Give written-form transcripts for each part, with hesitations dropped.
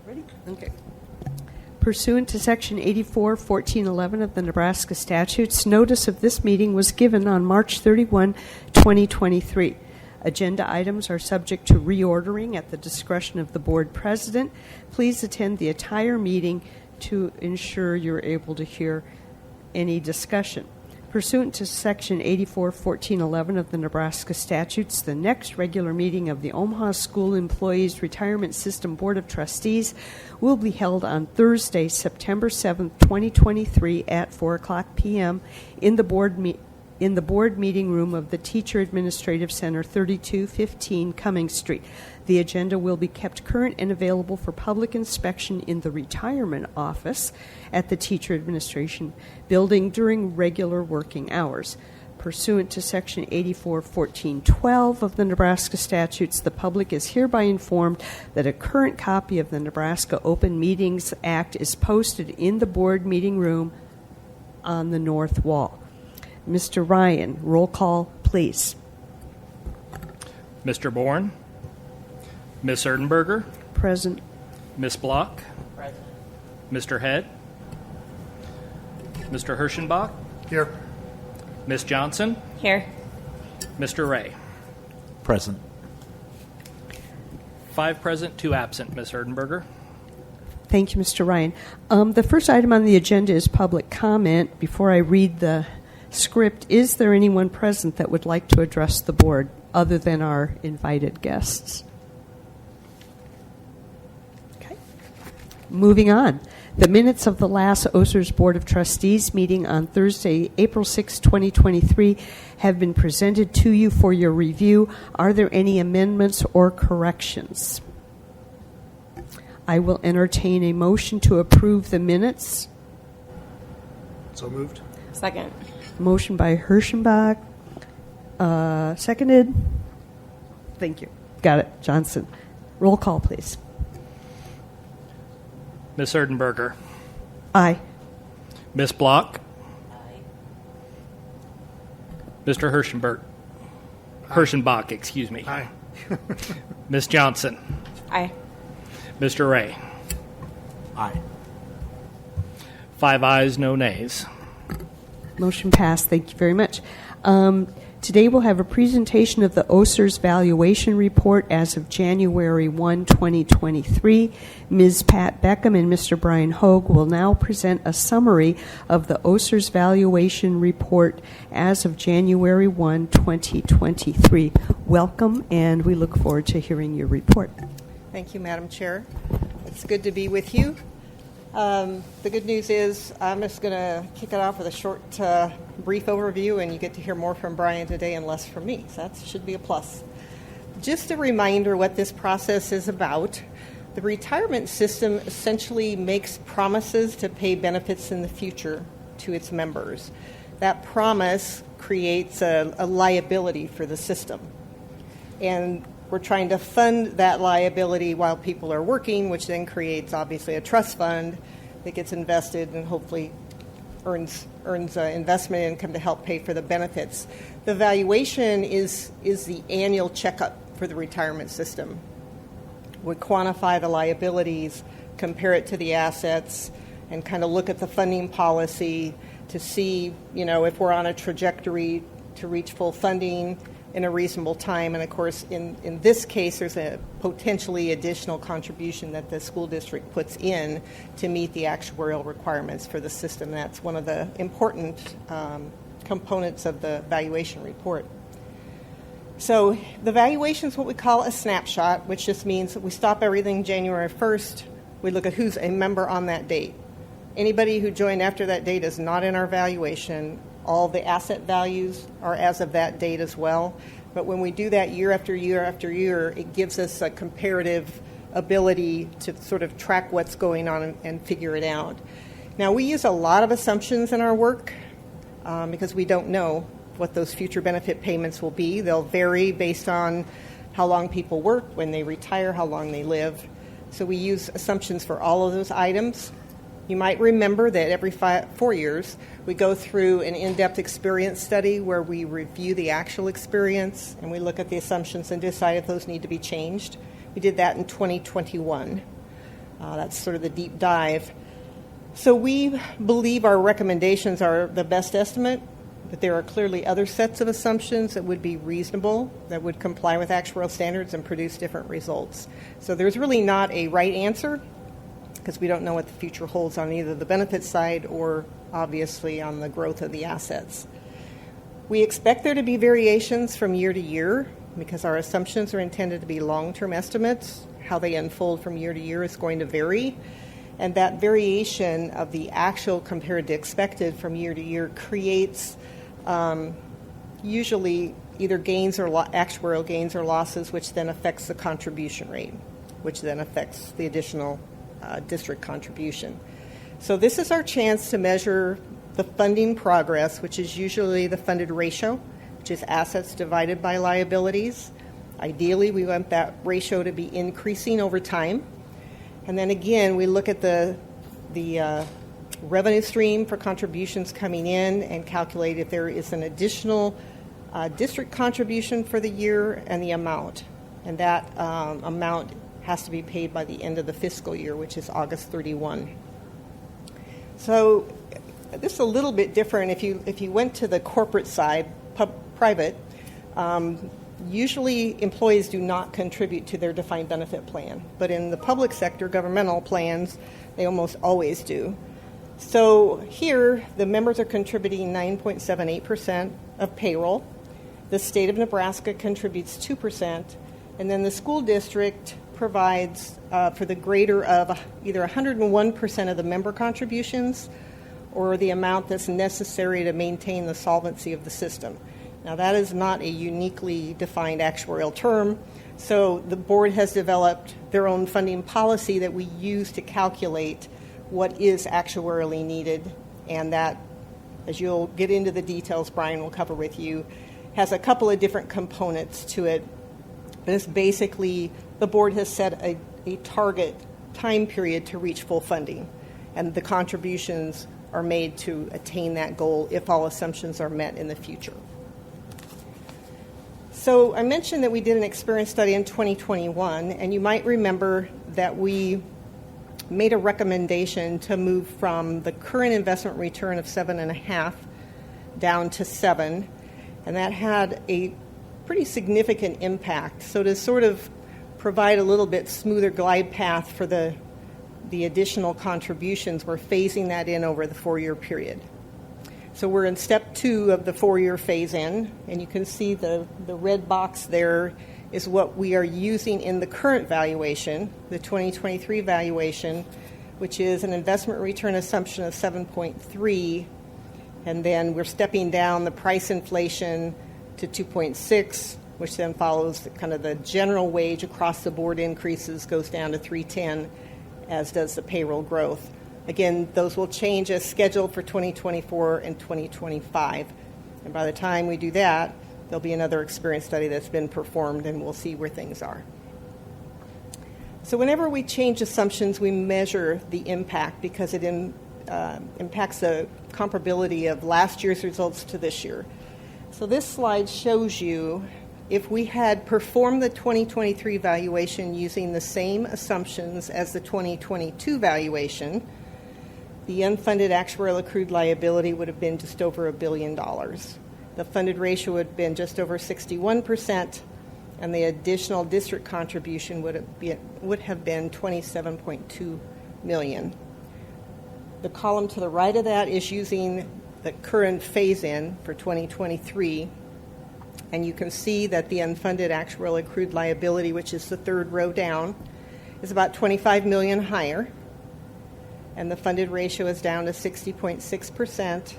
Ready? Okay. Pursuant to Section 84-1411 of the Nebraska statutes, notice of this meeting was given on March 31, 2023. Agenda items are subject to reordering at the discretion of the board president. Please attend the entire meeting to ensure you're able to hear any discussion. Pursuant to Section 84-1411 of the Nebraska statutes, the next regular meeting of the Omaha School Employees Retirement System Board of Trustees will be held on Thursday, September 7th, 2023 at 4 o'clock p.m. in the board meeting room of the Teacher Administrative Center, 3215 Cummings Street. The agenda will be kept current and available for public inspection in the retirement office at the Teacher Administration Building during regular working hours. Pursuant to Section 84-1412 of the Nebraska statutes, the public is hereby informed that a current copy of the Nebraska Open Meetings Act is posted in the board meeting room on the north wall. Mr. Ryan, roll call, please. Mr. Bourne. Ms. Erdenberger. Present. Ms. Block. Present. Mr. Head. Mr. Hirschenbach. Here. Ms. Johnson. Here. Mr. Ray. Present. 5 present, 2 absent, Ms. Erdenberger. Thank you, Mr. Ryan. The first item on the agenda is public comment. Before I read the script, is there anyone present that would like to address the board other than our invited guests? Okay. Moving on. The minutes of the last OSERS Board of Trustees meeting on Thursday, April 6, 2023 have been presented to you for your review. Are there any amendments or corrections? I will entertain a motion to approve the minutes. So moved. Second. Motion by Hirschenbach. Seconded. Thank you. Got it. Johnson. Roll call, please. Ms. Erdenberger. Aye. Ms. Block. Aye. Mr. Hirschenbach, excuse me. Aye. Ms. Johnson. Aye. Mr. Ray. Aye. 5 ayes, no nays. Motion passed. Thank you very much. Today we'll have a presentation of the OSERS Valuation Report as of January 1, 2023. Ms. Pat Beckham and Mr. Brian Hogue will now present a summary of the OSERS Valuation Report as of January 1, 2023. Welcome, and we look forward to hearing your report. Thank you, Madam Chair. It's good to be with you. The good news is I'm just going to kick it off with a short, brief overview, and you get to hear more from Brian today and less from me. So that should be a plus. Just a reminder what this process is about. The retirement system essentially makes promises to pay benefits in the future to its members. That promise creates a liability for the system. And we're trying to fund that liability while people are working, which then creates, obviously, a trust fund that gets invested and hopefully earns investment income to help pay for the benefits. The valuation is the annual checkup for the retirement system. We quantify the liabilities, compare it to the assets, and kind of look at the funding policy to see, if we're on a trajectory to reach full funding in a reasonable time. And of course, in this case, there's a potentially additional contribution that the school district puts in to meet the actuarial requirements for the system. That's one of the important components of the valuation report. So the valuation is what we call a snapshot, which just means that we stop everything January 1st. We look at who's a member on that date. Anybody who joined after that date is not in our valuation. All the asset values are as of that date as well. But when we do that year after year after year, it gives us a comparative ability to sort of track what's going on and figure it out. Now, we use a lot of assumptions in our work because we don't know what those future benefit payments will be. They'll vary based on how long people work, when they retire, how long they live. So we use assumptions for all of those items. You might remember that every 4 years, we go through an in-depth experience study where we review the actual experience and we look at the assumptions and decide if those need to be changed. We did that in 2021. That's sort of the deep dive. So we believe our recommendations are the best estimate, but there are clearly other sets of assumptions that would be reasonable, that would comply with actuarial standards and produce different results. So there's really not a right answer, because we don't know what the future holds on either the benefit side or obviously on the growth of the assets. We expect there to be variations from year to year because our assumptions are intended to be long-term estimates. How they unfold from year to year is going to vary. And that variation of the actual compared to expected from year to year creates usually either gains or actuarial gains or losses, which then affects the contribution rate, which then affects the additional district contribution. So this is our chance to measure the funding progress, which is usually the funded ratio, which is assets divided by liabilities. Ideally, we want that ratio to be increasing over time. And then again, we look at the revenue stream for contributions coming in and calculate if there is an additional district contribution for the year and the amount. And that amount has to be paid by the end of the fiscal year, which is August 31. So this is a little bit different. If you went to the corporate side, private, usually employees do not contribute to their defined benefit plan. But in the public sector, governmental plans, they almost always do. So here, the members are contributing 9.78% of payroll. The state of Nebraska contributes 2%. And then the school district provides for the greater of either 101% of the member contributions or the amount that's necessary to maintain the solvency of the system. Now, that is not a uniquely defined actuarial term, so the board has developed their own funding policy that we use to calculate what is actuarially needed, and that, as you'll get into the details, Brian will cover with you, has a couple of different components to it. But it's basically the board has set a target time period to reach full funding, and the contributions are made to attain that goal if all assumptions are met in the future. So I mentioned that we did an experience study in 2021, and you might remember that we made a recommendation to move from the current investment return of 7.5 down to 7, and that had a pretty significant impact. So to sort of provide a little bit smoother glide path for the additional contributions, we're phasing that in over the 4-year period. So we're in step 2 of the 4-year phase-in, and you can see the red box there is what we are using in the current valuation, the 2023 valuation, which is an investment return assumption of 7.3, and then we're stepping down the price inflation to 2.6, which then follows kind of the general wage across the board increases, goes down to 310, as does the payroll growth. Again, those will change as scheduled for 2024 and 2025. And by the time we do that, there'll be another experience study that's been performed, and we'll see where things are. So whenever we change assumptions, we measure the impact because it impacts the comparability of last year's results to this year. So this slide shows you if we had performed the 2023 valuation using the same assumptions as the 2022 valuation, the unfunded actuarial accrued liability would have been just over $1 billion. The funded ratio would have been just over 61%, and the additional district contribution would have been $27.2 million. The column to the right of that is using the current phase-in for 2023, and you can see that the unfunded actuarial accrued liability, which is the third row down, is about $25 million higher, and the funded ratio is down to 60.6%,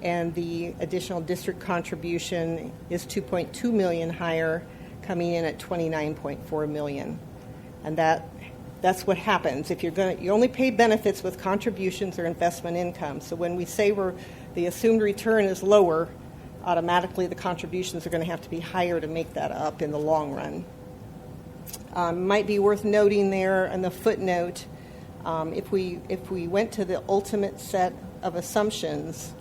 and the additional district contribution is $2.2 million higher, coming in at $29.4 million. And that's what happens if you only pay benefits with contributions or investment income. So when we say the assumed return is lower, automatically the contributions are going to have to be higher to make that up in the long run. Might be worth noting there in the footnote, if we went to the ultimate set of assumptions,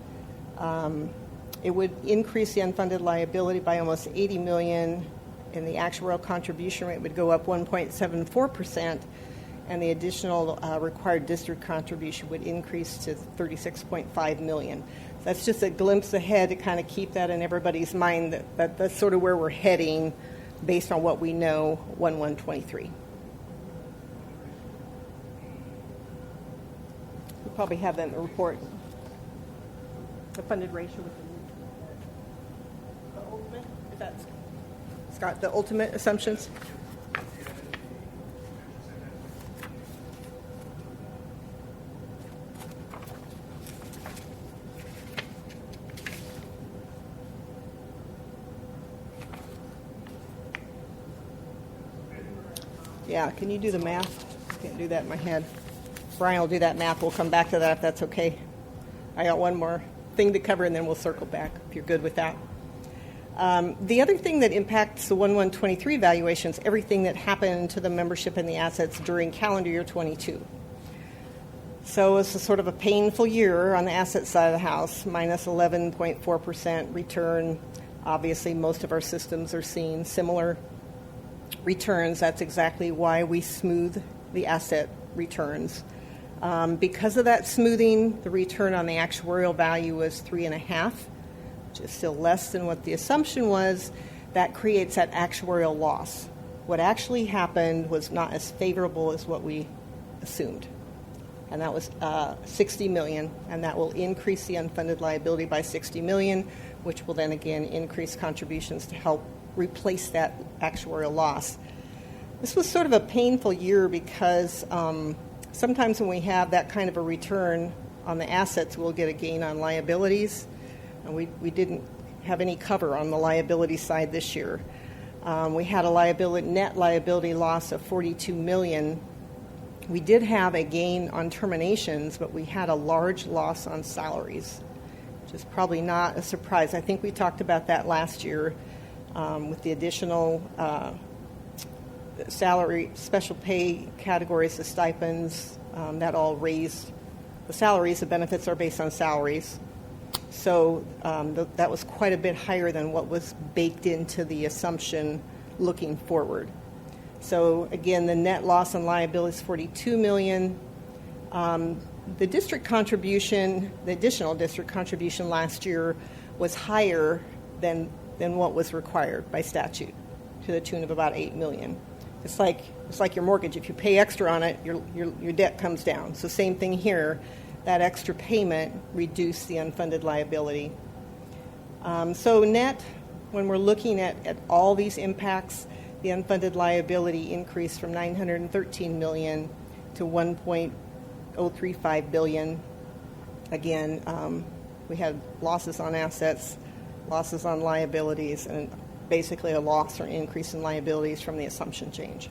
it would increase the unfunded liability by almost $80 million, and the actuarial contribution rate would go up 1.74%, and the additional required district contribution would increase to $36.5 million. That's just a glimpse ahead to kind of keep that in everybody's mind that that's sort of where we're heading based on what we know 1/1/23. We'll probably have that in the report. The funded ratio with the ultimate, is that Scott, the ultimate assumptions? Yeah, can you do the math? I can't do that in my head. Brian will do that math. We'll come back to that if that's okay. I got one more thing to cover, and then we'll circle back if you're good with that. The other thing that impacts the 1/1/23 valuations, everything that happened to the membership and the assets during calendar year 22. So it's a sort of a painful year on the asset side of the house, minus 11.4% return. Obviously, most of our systems are seeing similar returns. That's exactly why we smooth the asset returns. Because of that smoothing, the return on the actuarial value was 3.5, which is still less than what the assumption was. That creates that actuarial loss. What actually happened was not as favorable as what we assumed, and that was $60 million, and that will increase the unfunded liability by $60 million, which will then again increase contributions to help replace that actuarial loss. This was sort of a painful year because sometimes when we have that kind of a return on the assets, we'll get a gain on liabilities. And we didn't have any cover on the liability side this year. We had a net liability loss of $42 million. We did have a gain on terminations, but we had a large loss on salaries, which is probably not a surprise. I think we talked about that last year with the additional salary, special pay categories, the stipends, that all raised the salaries. The benefits are based on salaries. So that was quite a bit higher than what was baked into the assumption looking forward. So again, the net loss on liabilities is $42 million. The district contribution, the additional district contribution last year was higher than what was required by statute, to the tune of about $8 million. It's like your mortgage. If you pay extra on it, your debt comes down. So same thing here. That extra payment reduced the unfunded liability. So net, when we're looking at all these impacts, the unfunded liability increased from $913 million to $1.035 billion. Again, we had losses on assets, losses on liabilities, and basically a loss or increase in liabilities from the assumption change.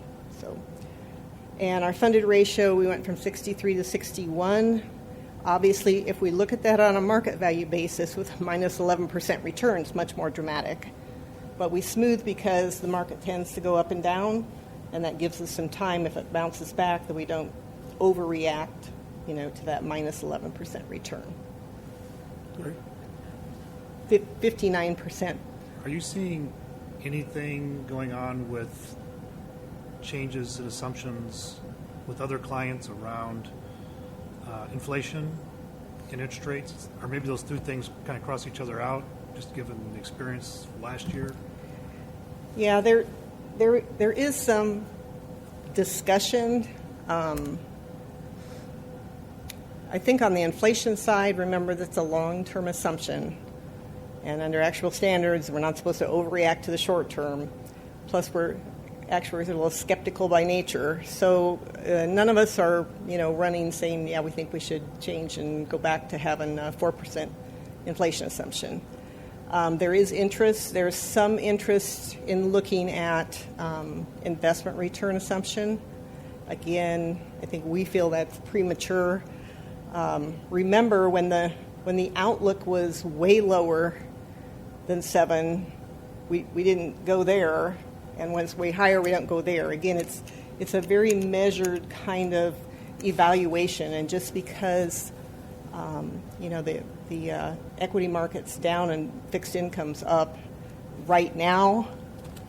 And our funded ratio, we went from 63 to 61. Obviously, if we look at that on a market value basis with minus 11% returns, much more dramatic. But we smooth because the market tends to go up and down, and that gives us some time if it bounces back that we don't overreact, to that minus 11% return. Great. 59%. Are you seeing anything going on with changes in assumptions with other clients around inflation and interest rates? Or maybe those two things kind of cross each other out, just given the experience last year? Yeah, there is some discussion. I think on the inflation side, remember that's a long-term assumption. And under actual standards, we're not supposed to overreact to the short term. Plus, actuaries are a little skeptical by nature. So none of us are, running saying, yeah, we think we should change and go back to having a 4% inflation assumption. There is interest. There's some interest in looking at investment return assumption. Again, I think we feel that's premature. Remember, when the outlook was way lower than 7, we didn't go there, and when it's way higher, we don't go there. Again, it's a very measured kind of evaluation, and just because the equity market's down and fixed income's up right now,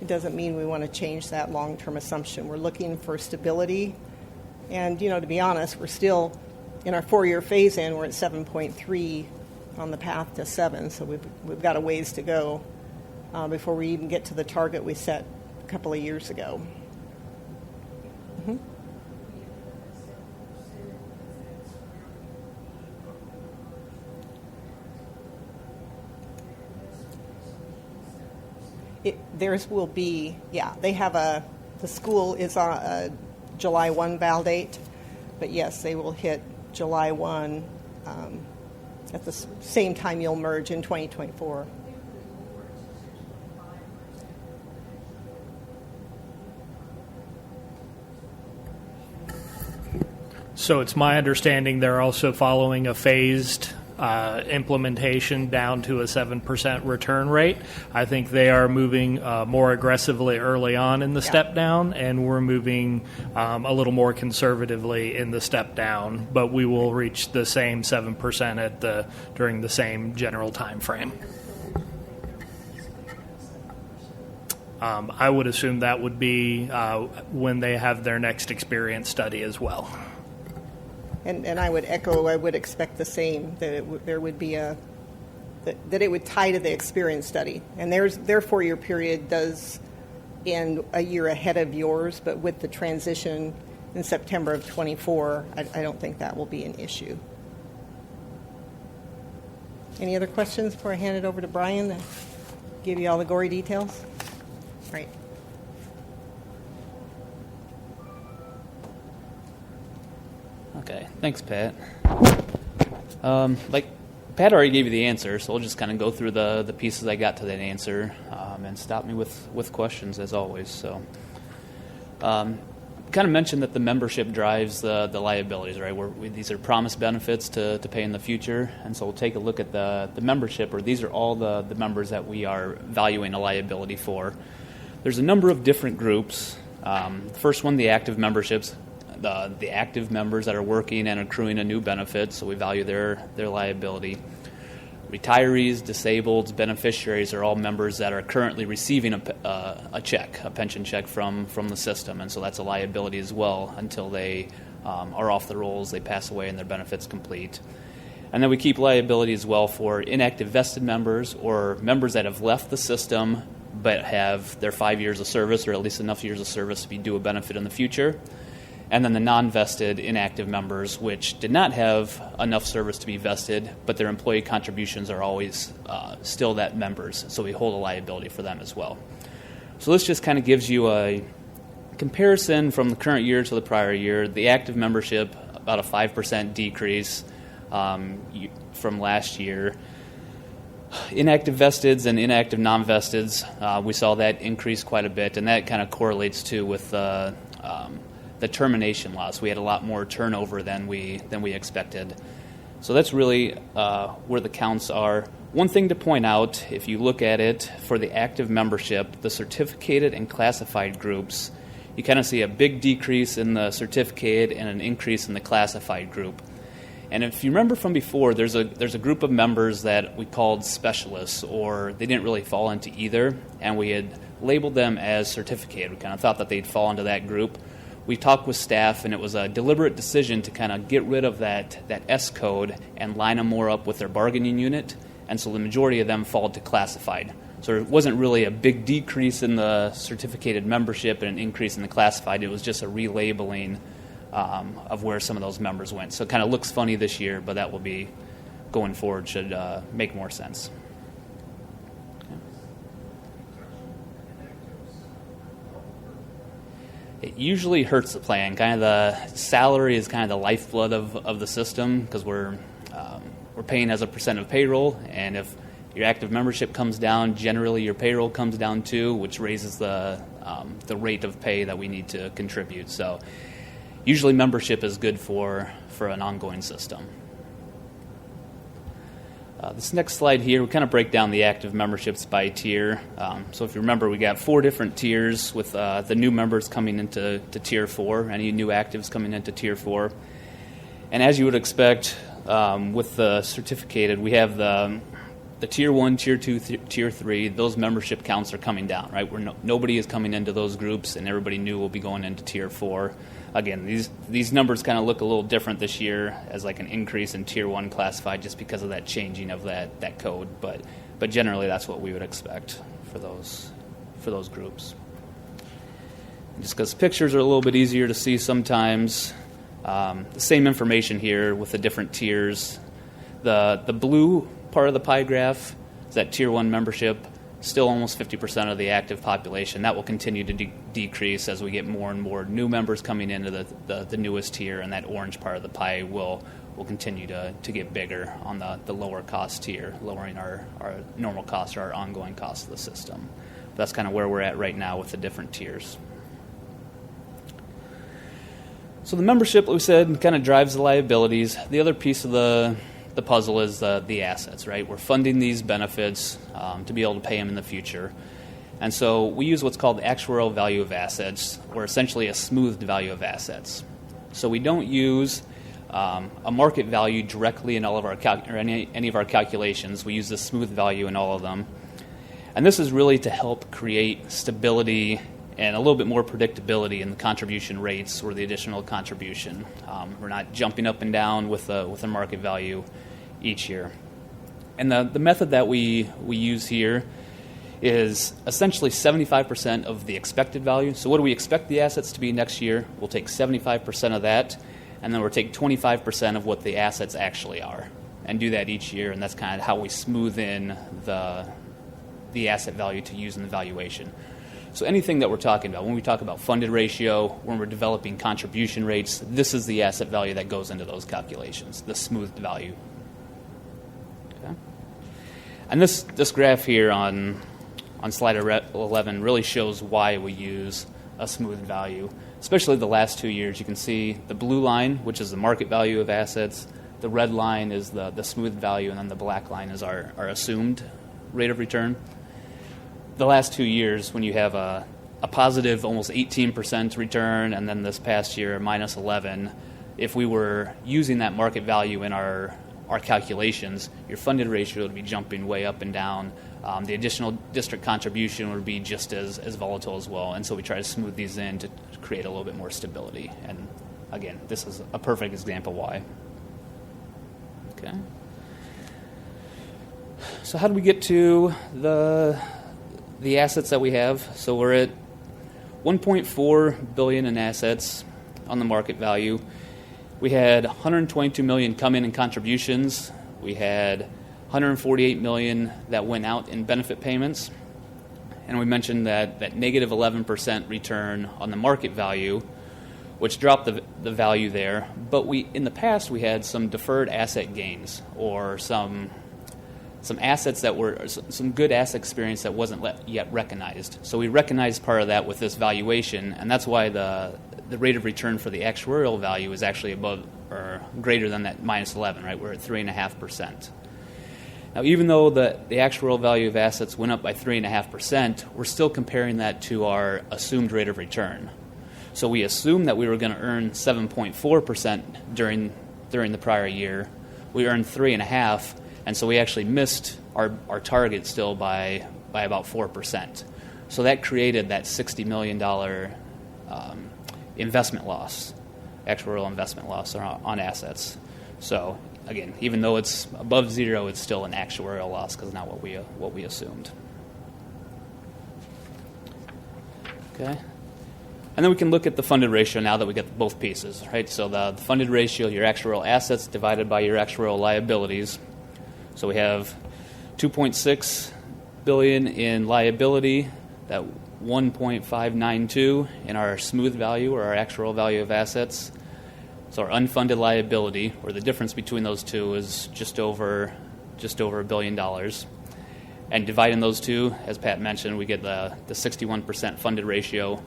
it doesn't mean we want to change that long-term assumption. We're looking for stability And, to be honest, we're still in our 4-year phase-in. We're at 7.3 on the path to 7, so we've got a ways to go before we even get to the target we set a couple of years ago. Mm-hmm. Theirs will be, they have the school is on a July 1 val date, but yes, they will hit July 1 at the same time you'll merge in 2024. So it's my understanding they're also following a phased implementation down to a 7% return rate. I think they are moving more aggressively early on in the step down, and we're moving a little more conservatively in the step down, but we will reach the same 7% during the same general time frame. I would assume that would be when they have their next experience study as well. And I would echo, I would expect the same, that there would be that it would tie to the experience study. And their 4-year period does end a year ahead of yours, but with the transition in September of 24, I don't think that will be an issue. Any other questions before I hand it over to Brian to give you all the gory details? All right. Okay, thanks, Pat. Like Pat already gave you the answer, so I'll just kind of go through the pieces I got to that answer, and stop me with questions as always. So, kind of mentioned that the membership drives the liabilities, right? These are promised benefits to pay in the future, and so we'll take a look at the membership, or these are all the members that we are valuing a liability for. There's a number of different groups. The first one, the active memberships. The active members that are working and accruing a new benefit, so we value their liability. Retirees, disabled, beneficiaries are all members that are currently receiving a check, a pension check from the system, and so that's a liability as well until they are off the rolls, they pass away, and their benefits complete. And then we keep liability as well for inactive vested members or members that have left the system but have their 5 years of service or at least enough years of service to be due a benefit in the future. And then the non-vested inactive members, which did not have enough service to be vested, but their employee contributions are always still that members, so we hold a liability for them as well. So this just kind of gives you a comparison from the current year to the prior year. The active membership, about a 5% decrease from last year. Inactive vesteds and inactive non-vesteds, we saw that increase quite a bit, and that kind of correlates too with the termination loss. We had a lot more turnover than we expected. So that's really where the counts are. One thing to point out, if you look at it, for the active membership, the certificated and classified groups, you kind of see a big decrease in the certificated and an increase in the classified group. And if you remember from before, there's a group of members that we called specialists, or they didn't really fall into either, and we had labeled them as certificated. We kind of thought that they'd fall into that group. We talked with staff, and it was a deliberate decision to kind of get rid of that S code and line them more up with their bargaining unit, and so the majority of them fall to classified. So it wasn't really a big decrease in the certificated membership and an increase in the classified. It was just a relabeling of where some of those members went. So it kind of looks funny this year, but that will be, going forward, should make more sense. It usually hurts the plan. Kind of the salary is kind of the lifeblood of the system, because we're paying as a percent of payroll, and if your active membership comes down, generally your payroll comes down too, which raises the rate of pay that we need to contribute. So usually membership is good for an ongoing system. This next slide here, we kind of break down the active memberships by tier. So if you remember, we got 4 different tiers with the new members coming into Tier 4, any new actives coming into Tier 4. And as you would expect with the certificated, we have the Tier 1, Tier 2, Tier 3. Those membership counts are coming down, right? Nobody is coming into those groups, and everybody new will be going into Tier 4. again, these numbers kind of look a little different this year as like an increase in Tier 1 classified just because of that changing of that code. But generally, that's what we would expect for those groups. Just because pictures are a little bit easier to see sometimes. The same information here with the different tiers. The blue part of the pie graph is that Tier 1 membership, still almost 50% of the active population. That will continue to decrease as we get more and more new members coming into the newest tier, and that orange part of the pie will continue to get bigger on the lower cost tier, lowering our normal cost or our ongoing cost of the system. That's kind of where we're at right now with the different tiers. So the membership, like we said, kind of drives the liabilities. The other piece of the puzzle is the assets, right? We're funding these benefits to be able to pay them in the future. And so we use what's called the actuarial value of assets, or essentially a smoothed value of assets. So we don't use a market value directly in all of our any of our calculations. We use the smooth value in all of them. And this is really to help create stability and a little bit more predictability in the contribution rates or the additional contribution. We're not jumping up and down with a market value each year. And the method that we use here is essentially 75% of the expected value. So what do we expect the assets to be next year? We'll take 75% of that, and then we'll take 25% of what the assets actually are, and do that each year, and that's kind of how we smooth in the asset value to use in the valuation. So anything that we're talking about, when we talk about funded ratio, when we're developing contribution rates, this is the asset value that goes into those calculations, the smoothed value. Okay. And this graph here on slide 11 really shows why we use a smoothed value, especially the last 2 years. You can see the blue line, which is the market value of assets, the red line is the smoothed value, and then the black line is our assumed rate of return. The last 2 years, when you have a positive almost 18% return, and then this past year minus 11, if we were using that market value in our calculations, your funded ratio would be jumping way up and down. The additional district contribution would be just as volatile as well, and so we try to smooth these in to create a little bit more stability. And again, this is a perfect example why. Okay. So how do we get to the assets that we have? So we're at $1.4 billion in assets on the market value. We had $122 million come in contributions. We had $148 million that went out in benefit payments. And we mentioned that negative 11% return on the market value, which dropped the value there. But in the past, we had some deferred asset gains, or some assets that were some good asset experience that wasn't yet recognized. So we recognized part of that with this valuation, and that's why the rate of return for the actuarial value is actually above or greater than that minus 11, right? We're at 3.5%. Now, even though the actuarial value of assets went up by 3.5%, we're still comparing that to our assumed rate of return. So we assumed that we were going to earn 7.4% during the prior year. We earned 3.5%. And so we actually missed our target still by about 4%. So that created that $60 million investment loss, actuarial investment loss on assets. So again, even though it's above zero, it's still an actuarial loss because not what we assumed. Okay. And then we can look at the funded ratio now that we get both pieces, right? So the funded ratio, your actuarial assets divided by your actuarial liabilities. So we have $2.6 billion in liability, that 1.592 in our smooth value or our actuarial value of assets. So our unfunded liability, or the difference between those two, is just over $1 billion. And dividing those two, as Pat mentioned, we get the 61% funded ratio.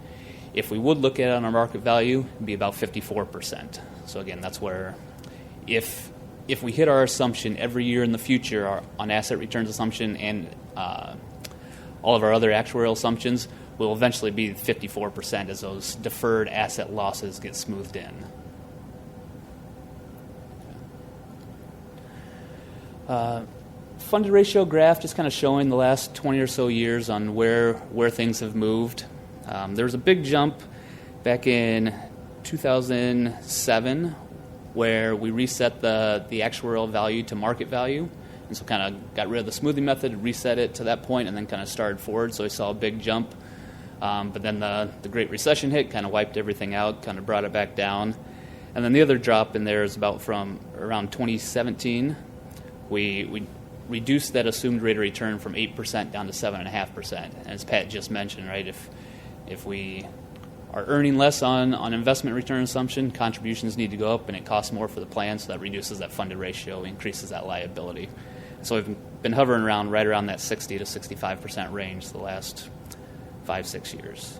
If we would look at it on our market value, it'd be about 54%. So again, that's where if we hit our assumption every year in the future on asset returns assumption and all of our other actuarial assumptions, we'll eventually be 54% as those deferred asset losses get smoothed in. Funded ratio graph just kind of showing the last 20 or so years on where things have moved. There was a big jump back in 2007, where we reset the actuarial value to market value. And so kind of got rid of the smoothing method, reset it to that point, and then kind of started forward. So we saw a big jump. But then the Great Recession hit, kind of wiped everything out, kind of brought it back down. And then the other drop in there is about from around 2017. We reduced that assumed rate of return from 8% down to 7.5%. And as Pat just mentioned, right, if we are earning less on investment return assumption, contributions need to go up, and it costs more for the plan, so that reduces that funded ratio, increases that liability. So we've been hovering around right around that 60 to 65% range the last 5-6 years.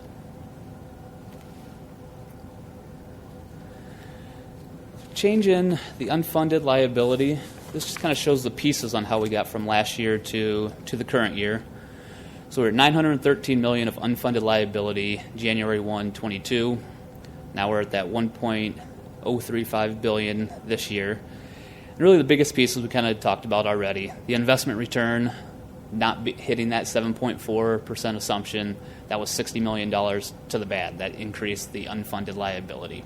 Change in the unfunded liability. This just kind of shows the pieces on how we got from last year to the current year. So we're at $913 million of unfunded liability January 1, 22. Now we're at that $1.035 billion this year. And really the biggest pieces we kind of talked about already. The investment return not hitting that 7.4% assumption, that was $60 million to the bad. That increased the unfunded liability.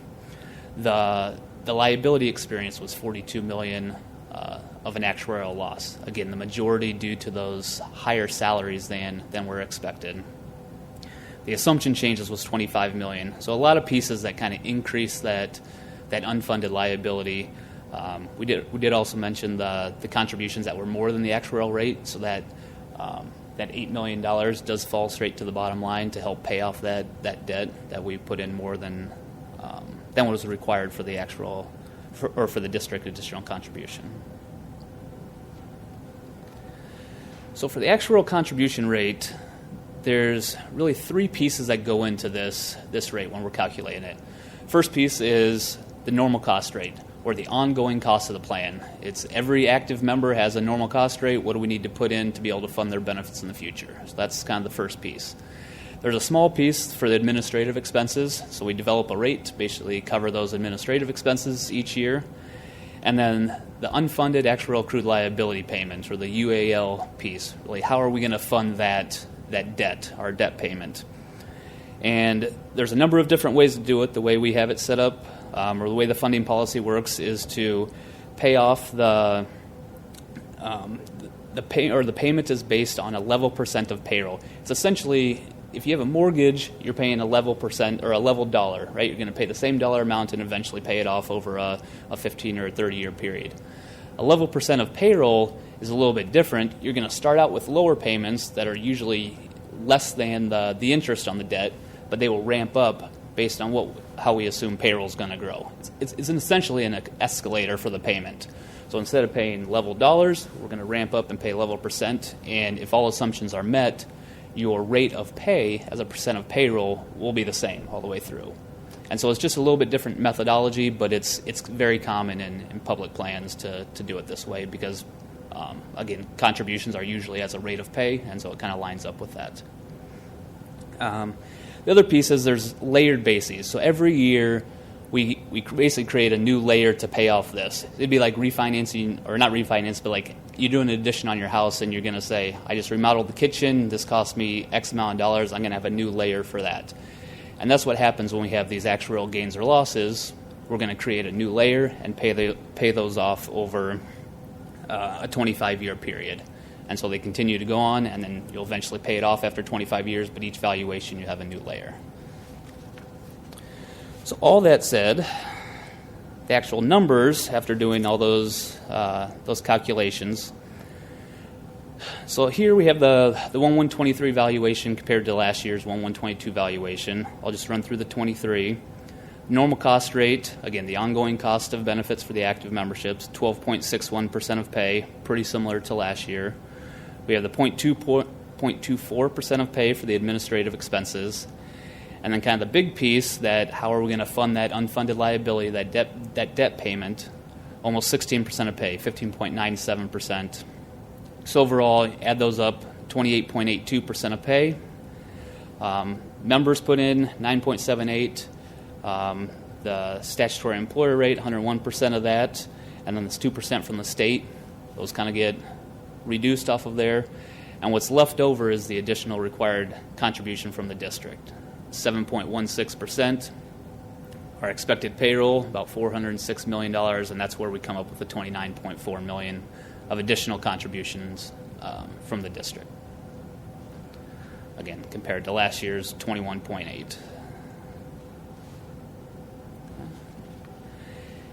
The liability experience was $42 million of an actuarial loss. Again, the majority due to those higher salaries than were expected. The assumption changes was $25 million. So a lot of pieces that kind of increase that unfunded liability. We did also mention the contributions that were more than the actuarial rate, so that $8 million does fall straight to the bottom line to help pay off that debt that we put in more than what was required for the actual for the district additional contribution. So for the actuarial contribution rate, there's really three pieces that go into this rate when we're calculating it. First piece is the normal cost rate, or the ongoing cost of the plan. It's every active member has a normal cost rate. What do we need to put in to be able to fund their benefits in the future? So that's kind of the first piece. There's a small piece for the administrative expenses. So we develop a rate to basically cover those administrative expenses each year. And then the unfunded actuarial accrued liability payment, or the UAL piece. Really, how are we going to fund that debt, our debt payment? And there's a number of different ways to do it. The way we have it set up, or the way the funding policy works, is to pay off the payment is based on a level percent of payroll. It's essentially, if you have a mortgage, you're paying a level percent or a level dollar, right? You're going to pay the same dollar amount and eventually pay it off over a 15 or a 30-year period. A level percent of payroll is a little bit different. You're going to start out with lower payments that are usually less than the interest on the debt, but they will ramp up based on how we assume payroll is going to grow. It's essentially an escalator for the payment. So instead of paying level dollars, we're going to ramp up and pay level percent, and if all assumptions are met, your rate of pay as a percent of payroll will be the same all the way through. And so it's just a little bit different methodology, but it's very common in public plans to do it this way because, again, contributions are usually as a rate of pay, and so it kind of lines up with that. The other piece is there's layered bases. So every year we basically create a new layer to pay off this. It'd be like refinancing, or not refinance, but like you do an addition on your house and you're going to say, I just remodeled the kitchen, this cost me X amount of dollars, I'm going to have a new layer for that. And that's what happens when we have these actuarial gains or losses. We're going to create a new layer and pay those off over a 25-year period. And so they continue to go on, and then you'll eventually pay it off after 25 years, but each valuation you have a new layer. So all that said, the actual numbers, after doing all those calculations, so here we have the 1/123 valuation compared to last year's 1/122 valuation. I'll just run through the 23. Normal cost rate, again, the ongoing cost of benefits for the active memberships, 12.61% of pay, pretty similar to last year. We have the 0.24% of pay for the administrative expenses. And then kind of the big piece, that how are we going to fund that unfunded liability, that debt payment, almost 16% of pay, 15.97%. So overall, add those up, 28.82% of pay. Members put in 9.78%. The statutory employer rate, 101% of that. And then this 2% from the state. Those kind of get reduced off of there. And what's left over is the additional required contribution from the district. 7.16%. our expected payroll, about $406 million, and that's where we come up with the $29.4 million of additional contributions from the district. Again, compared to last year's 21.8.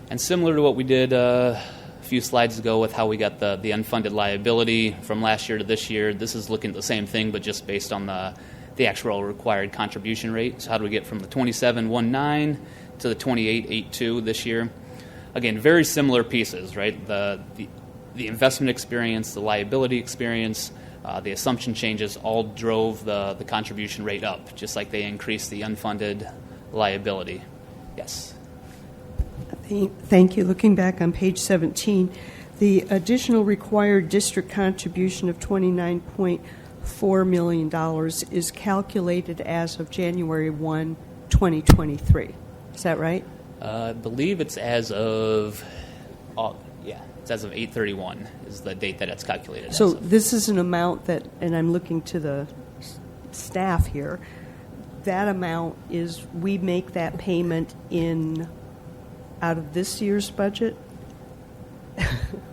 And similar to what we did a few slides ago with how we got the unfunded liability from last year to this year, this is looking at the same thing, but just based on the actual required contribution rate. So how do we get from the 27.19 to the 28.82 this year? Again, very similar pieces, right? The investment experience, the liability experience, the assumption changes all drove the contribution rate up, just like they increased the unfunded liability. Yes. Thank you. Looking back on page 17, the additional required district contribution of $29.4 million is calculated as of January 1, 2023. Is that right? I believe it's as of, it's as of 8/31 is the date that it's calculated. So as of. this is an amount that, and I'm looking to the staff here, that amount is, we make that payment out of this year's budget?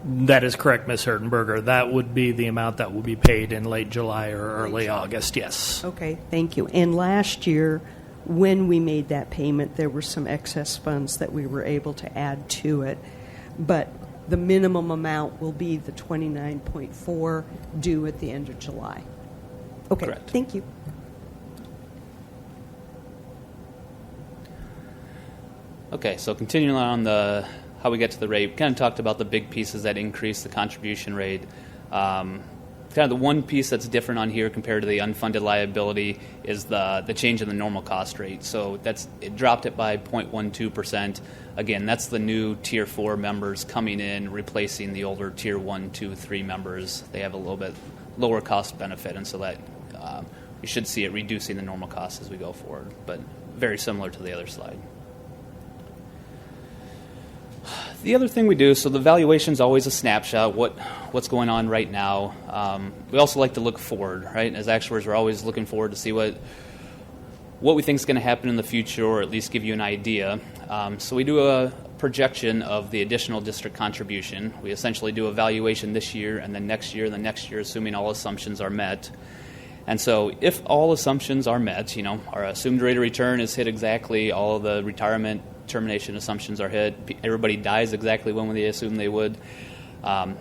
That is correct, Ms. Hertenberger. That would be the amount that will be paid in late July or early August, yes. Okay, thank you. And last year, when we made that payment, there were some excess funds that we were able to add to it. But the minimum amount will be the $29.4 due at the end of July. Okay, Correct. Thank you. Okay, so continuing on how we get to the rate, we kind of talked about the big pieces that increase the contribution rate. Kind of the one piece that's different on here compared to the unfunded liability is the change in the normal cost rate. So it dropped it by 0.12%. Again, that's the new Tier 4 members coming in, replacing the older Tier 1, 2, 3 members. They have a little bit lower cost benefit, and so that you should see it reducing the normal cost as we go forward, but very similar to the other slide. The other thing we do, so the valuation is always a snapshot, what's going on right now. We also like to look forward, right? As actuaries, we're always looking forward to see what we think is going to happen in the future, or at least give you an idea. So we do a projection of the additional district contribution. We essentially do a valuation this year, and then next year, and the next year, assuming all assumptions are met. And so if all assumptions are met, our assumed rate of return is hit exactly, all of the retirement termination assumptions are hit, everybody dies exactly when they assume they would,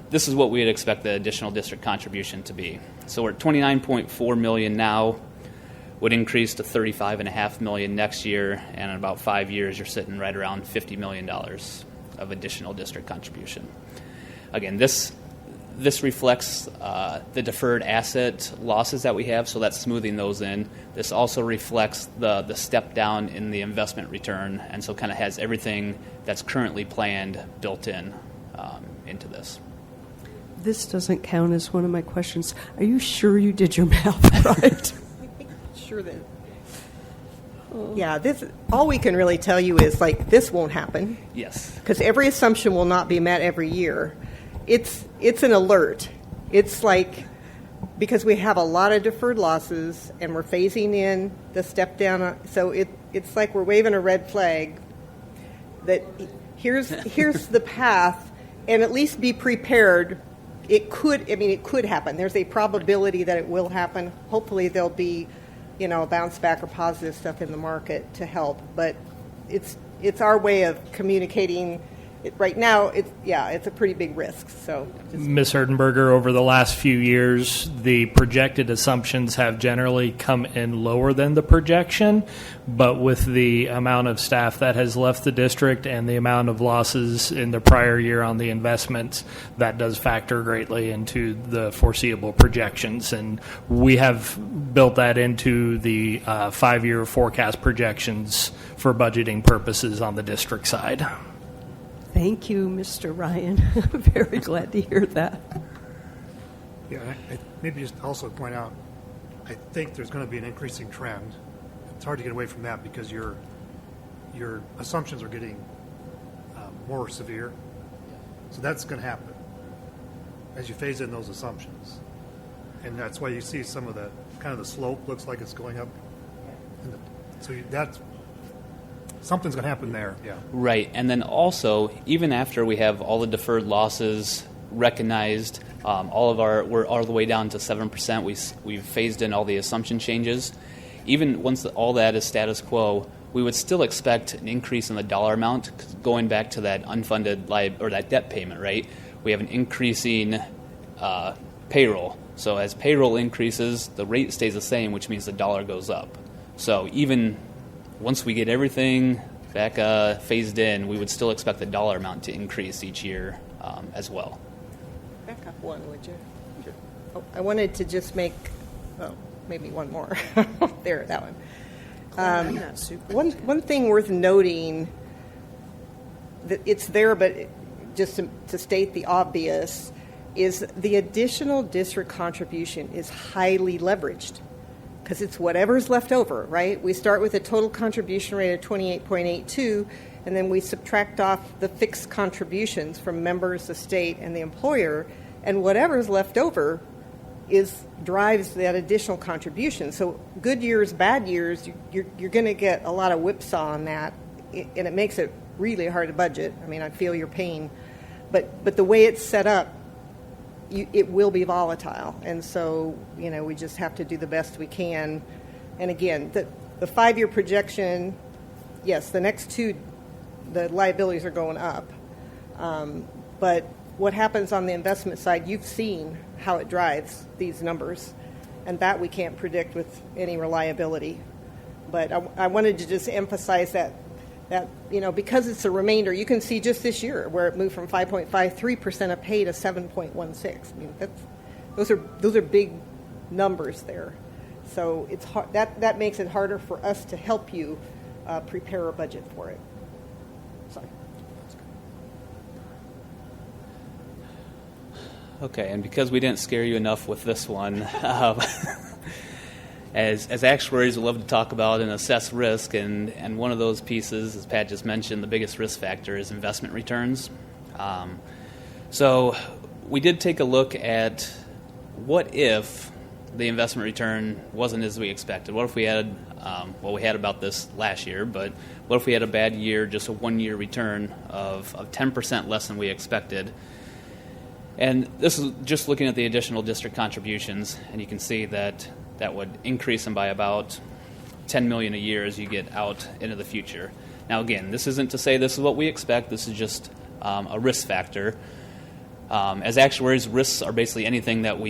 this is what we would expect the additional district contribution to be. So we're at $29.4 million now, would increase to $35.5 million next year, and in about 5 years you're sitting right around $50 million of additional district contribution. Again, this reflects the deferred asset losses that we have, so that's smoothing those in. This also reflects the step down in the investment return, and so kind of has everything that's currently planned built in into this. This doesn't count as one of my questions. Are you sure you did your math right? Sure that. Yeah, this all we can really tell you is this won't happen. Yes. Because every assumption will not be met every year. It's an alert. It's because we have a lot of deferred losses and we're phasing in the step down. So it's like we're waving a red flag that here's the path, and at least be prepared. It could happen. There's a probability that it will happen. Hopefully there'll be, a bounce back or positive stuff in the market to help. But it's our way of communicating. Right now, it's a pretty big risk. So, Ms. Hertenberger, over the last few years, the projected assumptions have generally come in lower than the projection, but with the amount of staff that has left the district and the amount of losses in the prior year on the investments, that does factor greatly into the foreseeable projections. And we have built that into the 5-year forecast projections for budgeting purposes on the district side. Thank you, Mr. Ryan. Very glad to hear that. Yeah, I maybe just also point out, I think there's going to be an increasing trend. It's hard to get away from that because your assumptions are getting more severe. So that's going to happen as you phase in those assumptions. And that's why you see some of the kind of the slope looks like it's going up. So something's going to happen there. Yeah. Right, and then also, even after we have all the deferred losses recognized, we're all the way down to 7%. We've phased in all the assumption changes. Even once all that is status quo, we would still expect an increase in the dollar amount. Going back to that unfunded or that debt payment, right? We have an increasing payroll. So as payroll increases, the rate stays the same, which means the dollar goes up. So even once we get everything back phased in, we would still expect the dollar amount to increase each year as well. Back up one, would you? Sure. Oh, I wanted to just make, maybe one more. There, that one. I'm not super. One thing worth noting, that it's there, but just to state the obvious, is the additional district contribution is highly leveraged because it's whatever's left over, right? We start with a total contribution rate of 28.82, and then we subtract off the fixed contributions from members, the state, and the employer, and whatever's left over drives that additional contribution. So good years, bad years, you're going to get a lot of whipsaw on that, and it makes it really hard to budget. I mean, I feel your pain, but the way it's set up, it will be volatile, and so we just have to do the best we can. And again, the 5-year projection, yes, the next two, the liabilities are going up, but what happens on the investment side, you've seen how it drives these numbers, and that we can't predict with any reliability. But I wanted to just emphasize that because it's a remainder, you can see just this year where it moved from 5.53% of pay to 7.16. I mean, those are big numbers there. So it's hard, that makes it harder for us to help you prepare a budget for it. Sorry. Okay, and because we didn't scare you enough with this one, as actuaries, we love to talk about and assess risk, and one of those pieces, as Pat just mentioned, the biggest risk factor is investment returns. So we did take a look at what if the investment return wasn't as we expected. What if we had, we had about this last year, but what if we had a bad year, just a 1-year return of 10% less than we expected? And this is just looking at the additional district contributions, and you can see that would increase them by about $10 million a year as you get out into the future. Now, again, this isn't to say this is what we expect. This is just a risk factor. As actuaries, risks are basically anything that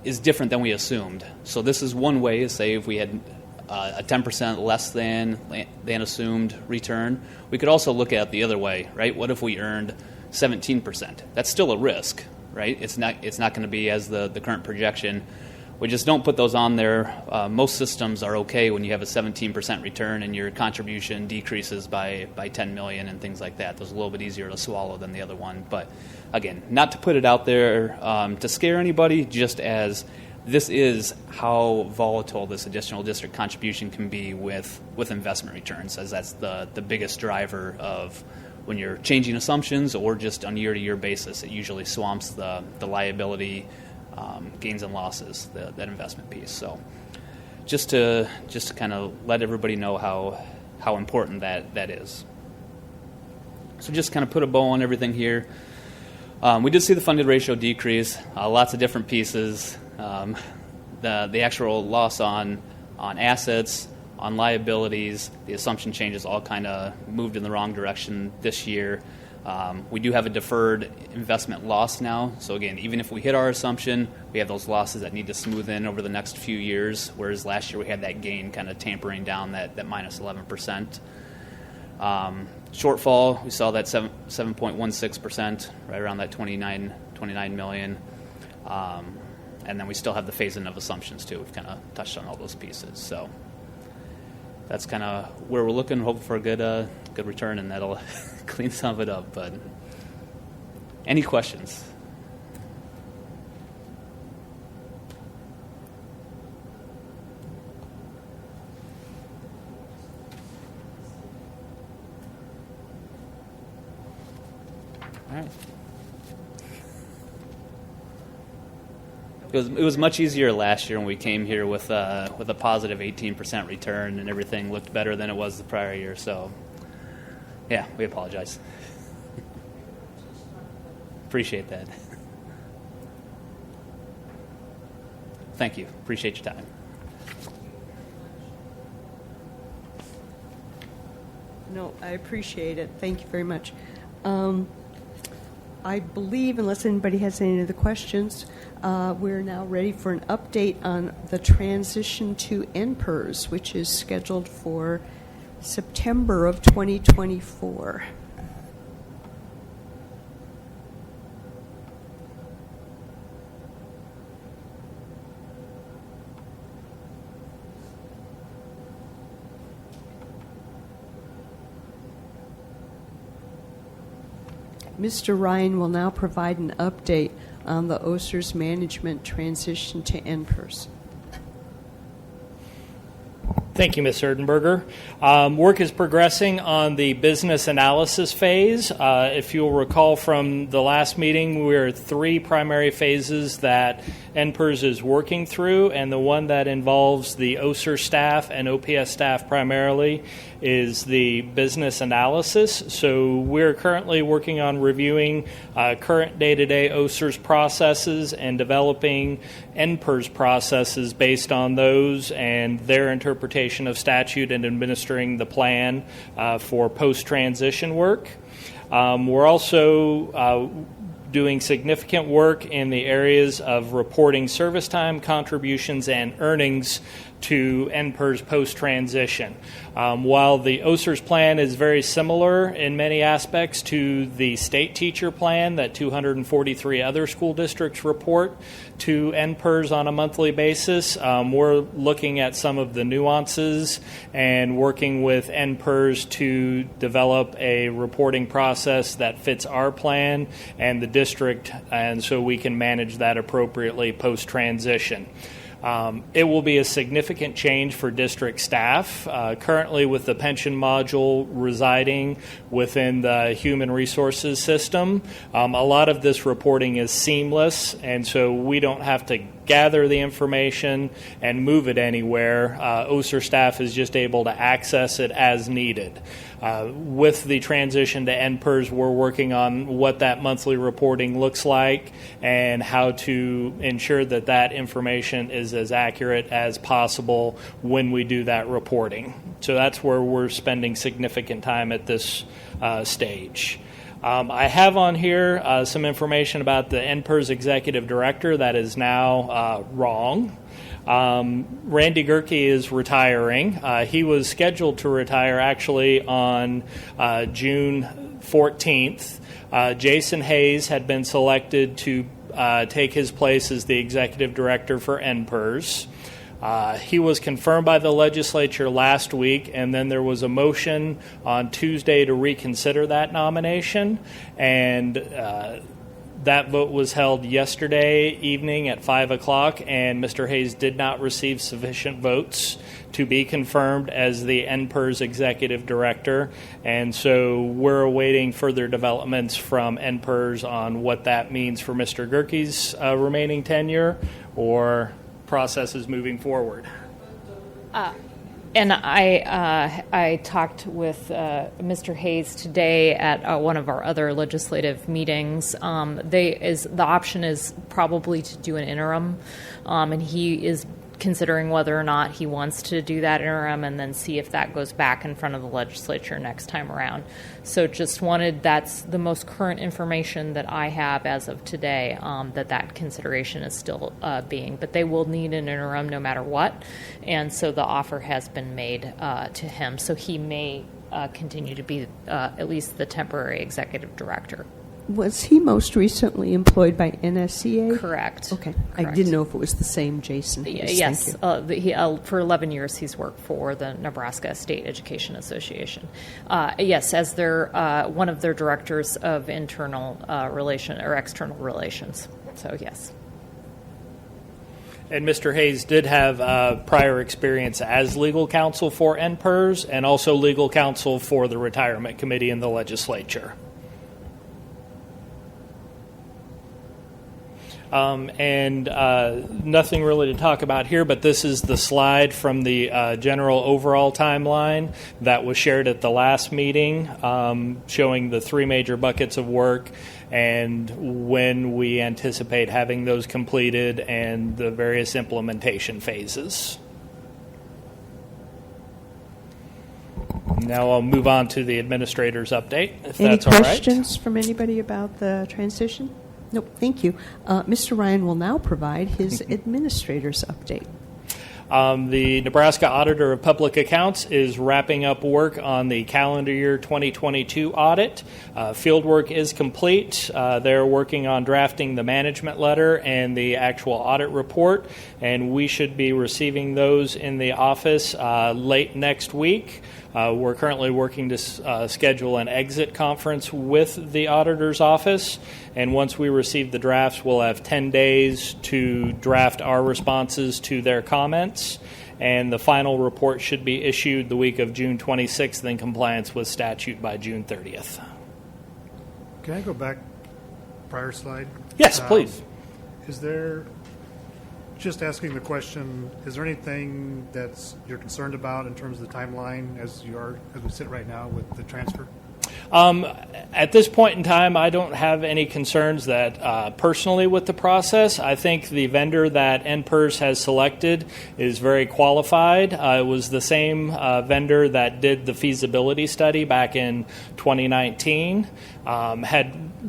is different than we assumed. So this is one way to say if we had a 10% less than assumed return. We could also look at it the other way, right? What if we earned 17%? That's still a risk, right? It's not going to be as the current projection. We just don't put those on there. Most systems are okay when you have a 17% return and your contribution decreases by $10 million and things like that. Those are a little bit easier to swallow than the other one. But again, not to put it out there to scare anybody, just as this is how volatile this additional district contribution can be with investment returns, as that's the biggest driver of when you're changing assumptions or just on a year-to-year basis. It usually swamps the liability gains and losses, that investment piece. So just to kind of let everybody know how important that is. So just kind of put a bow on everything here. We did see the funded ratio decrease, lots of different pieces. The actual loss on assets, on liabilities, the assumption changes all kind of moved in the wrong direction this year. We do have a deferred investment loss now. So again, even if we hit our assumption, we have those losses that need to smooth in over the next few years, whereas last year we had that gain kind of tampering down that minus 11%. Shortfall, we saw that 7.16%, right around that 29 million. And then we still have the phase-in of assumptions too. We've kind of touched on all those pieces. So that's kind of where we're looking, hoping for a good return, and that'll clean some of it up. But any questions? All right. It was much easier last year when we came here with a positive 18% return, and everything looked better than it was the prior year. So, yeah, we apologize. Appreciate that. Thank you. Appreciate your time. No, I appreciate it. Thank you very much. I believe, unless anybody has any other questions, we're now ready for an update on the transition to NPERS, which is scheduled for September of 2024. Mr. Ryan will now provide an update on the OSERS management transition to NPERS. Thank you, Ms. Erdenberger. Work is progressing on the business analysis phase. If you'll recall from the last meeting, we are 3 primary phases that NPERS is working through, and the one that involves the OSERS staff and OPS staff primarily is the business analysis. So we're currently working on reviewing current day-to-day OSERS processes and developing NPERS processes based on those and their interpretation of statute and administering the plan for post-transition work. We're also doing significant work in the areas of reporting service time, contributions, and earnings to NPERS post-transition. While the OSERS plan is very similar in many aspects to the state teacher plan that 243 other school districts report to NPERS on a monthly basis, we're looking at some of the nuances and working with NPERS to develop a reporting process that fits our plan and the district, and so we can manage that appropriately post-transition. It will be a significant change for district staff. Currently, with the pension module residing within the human resources system, a lot of this reporting is seamless, and so we don't have to gather the information and move it anywhere. OSER staff is just able to access it as needed. With the transition to NPERS, we're working on what that monthly reporting looks like and how to ensure that that information is as accurate as possible when we do that reporting. So that's where we're spending significant time at this stage. I have on here some information about the NPERS executive director that is now wrong. Randy Gerke is retiring. He was scheduled to retire actually on June 14th. Jason Hayes had been selected to take his place as the executive director for NPERS. He was confirmed by the legislature last week, and then there was a motion on Tuesday to reconsider that nomination, and that vote was held yesterday evening at 5 o'clock, and Mr. Hayes did not receive sufficient votes to be confirmed as the NPERS executive director, and so we're awaiting further developments from NPERS on what that means for Mr. Gerke's remaining tenure or processes moving forward. And I talked with Mr. Hayes today at one of our other legislative meetings. The option is probably to do an interim, and he is considering whether or not he wants to do that interim and then see if that goes back in front of the legislature next time around. So that's the most current information that I have as of today, that consideration is still being. But they will need an interim no matter what, and so the offer has been made to him. So he may continue to be at least the temporary executive director. Was he most recently employed by NSCA? Correct. Okay. Correct. I didn't know if it was the same Jason Hayes. Yes. Thank you. For 11 years, he's worked for the Nebraska State Education Association. Yes, as one of their directors of internal relation or external relations. So, yes. And Mr. Hayes did have prior experience as legal counsel for NPERS and also legal counsel for the Retirement Committee in the legislature. And nothing really to talk about here, but this is the slide from the general overall timeline that was shared at the last meeting, showing the 3 major buckets of work and when we anticipate having those completed and the various implementation phases. Now I'll move on to the administrator's update, if that's all right. Any questions from anybody about the transition? Nope, thank you. Mr. Ryan will now provide his administrator's update. The Nebraska Auditor of Public Accounts is wrapping up work on the calendar year 2022 audit. Field work is complete. They're working on drafting the management letter and the actual audit report, and we should be receiving those in the office late next week. We're currently working to schedule an exit conference with the auditor's office, and once we receive the drafts, we'll have 10 days to draft our responses to their comments, and the final report should be issued the week of June 26th in compliance with statute by June 30th. Can I go back prior slide? Yes, please. Is there, just asking the question, is there anything that's you're concerned about in terms of the timeline as we sit right now with the transfer? At this point in time, I don't have any concerns that personally with the process. I think the vendor that NPERS has selected is very qualified. It was the same vendor that did the feasibility study back in 2019.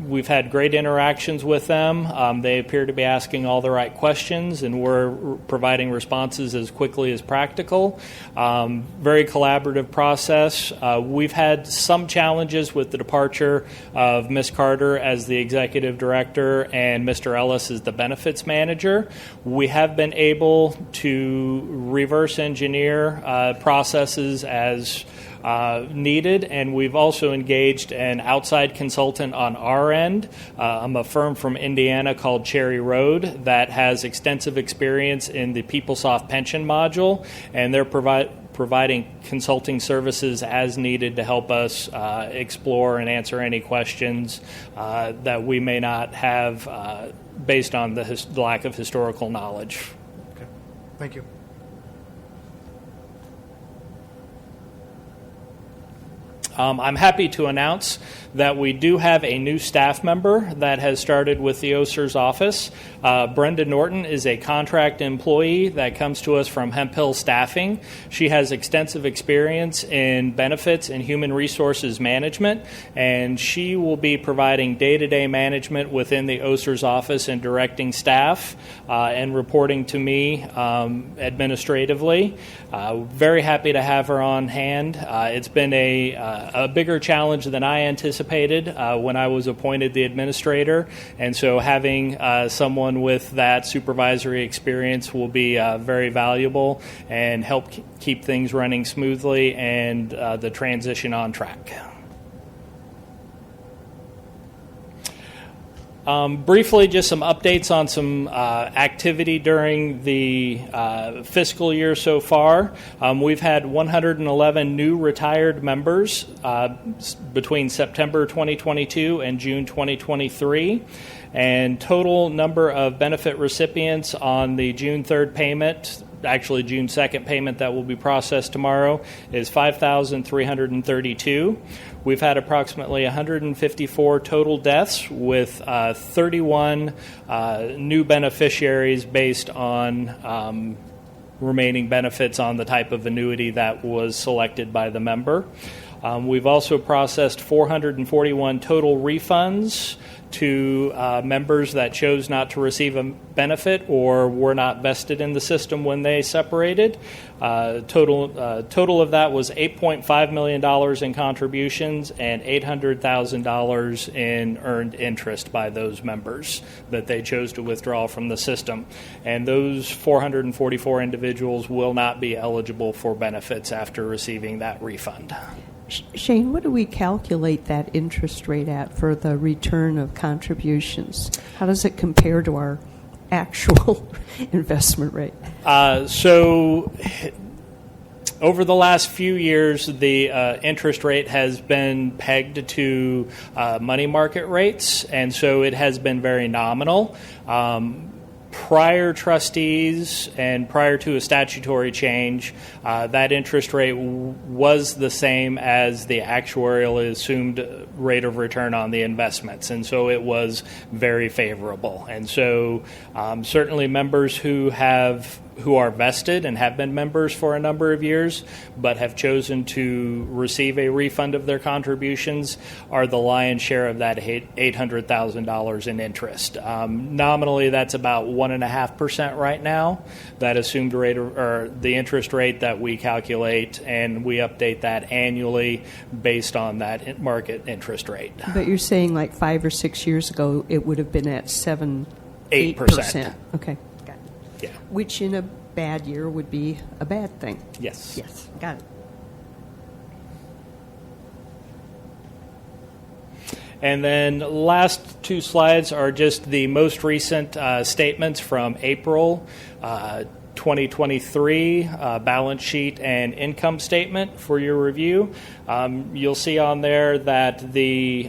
We've had great interactions with them. They appear to be asking all the right questions, and we're providing responses as quickly as practical. Very collaborative process. We've had some challenges with the departure of Ms. Carter as the executive director and Mr. Ellis as the benefits manager. We have been able to reverse engineer processes as needed, and we've also engaged an outside consultant on our end. I'm a firm from Indiana called Cherry Road that has extensive experience in the PeopleSoft pension module, and they're providing consulting services as needed to help us explore and answer any questions that we may not have based on the lack of historical knowledge. Okay. Thank you. I'm happy to announce that we do have a new staff member that has started with the OSERS office. Brenda Norton is a contract employee that comes to us from Hemp Hill Staffing. She has extensive experience in benefits and human resources management, and she will be providing day-to-day management within the OSERS office and directing staff and reporting to me administratively. Very happy to have her on hand. It's been a bigger challenge than I anticipated when I was appointed the administrator, and so having someone with that supervisory experience will be very valuable and help keep things running smoothly and the transition on track. Briefly, just some updates on some activity during the fiscal year so far. We've had 111 new retired members between September 2022 and June 2023. And total number of benefit recipients on the June 3rd payment, actually June 2nd payment that will be processed tomorrow, is 5,332. We've had approximately 154 total deaths with 31 new beneficiaries based on remaining benefits on the type of annuity that was selected by the member. We've also processed 441 total refunds to members that chose not to receive a benefit or were not vested in the system when they separated. Total of that was $8.5 million in contributions and $800,000 in earned interest by those members that they chose to withdraw from the system. And those 444 individuals will not be eligible for benefits after receiving that refund. Shane, what do we calculate that interest rate at for the return of contributions? How does it compare to our actual investment rate? So Over the last few years, the interest rate has been pegged to money market rates, and so it has been very nominal. Prior trustees and prior to a statutory change, that interest rate was the same as the actuarial assumed rate of return on the investments, and so it was very favorable. And so certainly members who are vested and have been members for a number of years but have chosen to receive a refund of their contributions are the lion's share of that $800,000 in interest. Nominally, that's about 1.5% right now, that assumed rate or the interest rate that we calculate, and we update that annually based on that market interest rate. But you're saying like 5 or 6 years ago it would have been at 8%. Okay, got it. Yeah. Which in a bad year would be a bad thing. Yes. Yes, got it. And then last two slides are just the most recent statements from April 2023, balance sheet and income statement for your review. You'll see on there that the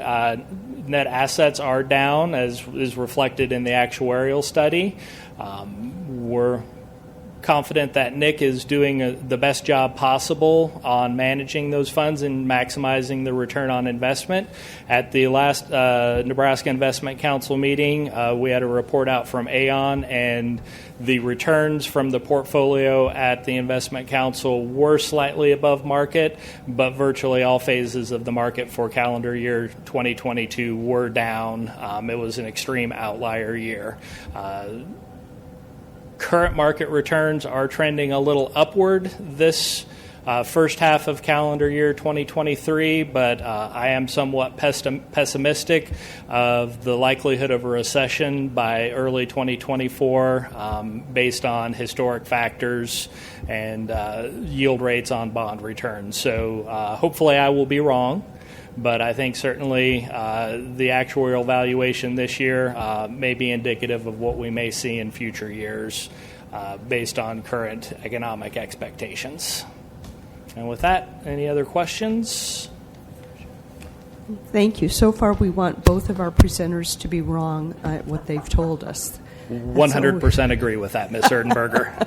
net assets are down, as is reflected in the actuarial study. We're confident that Nick is doing the best job possible on managing those funds and maximizing the return on investment. At the last Nebraska Investment Council meeting, we had a report out from Aon, and the returns from the portfolio at the Investment Council were slightly above market, but virtually all phases of the market for calendar year 2022 were down. It was an extreme outlier year. Current market returns are trending a little upward this first half of calendar year 2023, but I am somewhat pessimistic of the likelihood of a recession by early 2024 based on historic factors and yield rates on bond returns. So hopefully I will be wrong. But I think certainly the actuarial valuation this year may be indicative of what we may see in future years based on current economic expectations. And with that, any other questions? Thank you. So far, we want both of our presenters to be wrong at what they've told us. 100% agree with that, Ms. Erdenberger.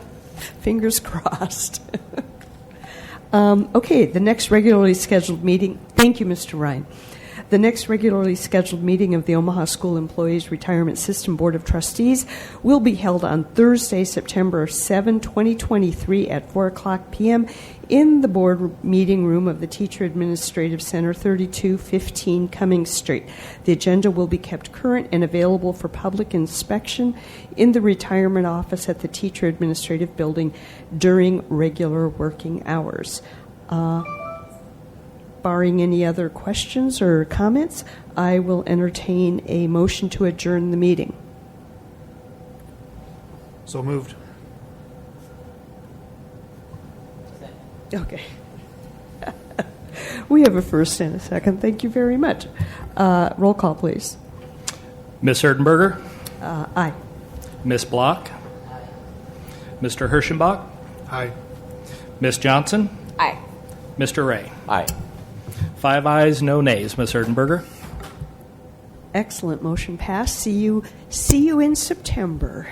Fingers crossed. Okay, the next regularly scheduled meeting. Thank you, Mr. Ryan. The next regularly scheduled meeting of the Omaha School Employees Retirement System Board of Trustees will be held on Thursday, September 7, 2023 at 4 o'clock p.m. in the board meeting room of the Teacher Administrative Center, 3215 Cummings Street. The agenda will be kept current and available for public inspection in the retirement office at the Teacher Administrative Building during regular working hours. Barring any other questions or comments, I will entertain a motion to adjourn the meeting. So moved. Okay. We have a first and a second. Thank you very much. Roll call, please. Ms. Erdenberger? Aye. Ms. Block? Mr. Hirschenbach? Aye. Ms. Johnson? Aye. Mr. Ray? Aye. 5 ayes, no nays, Ms. Erdenberger. Excellent. Motion passed. See you in September.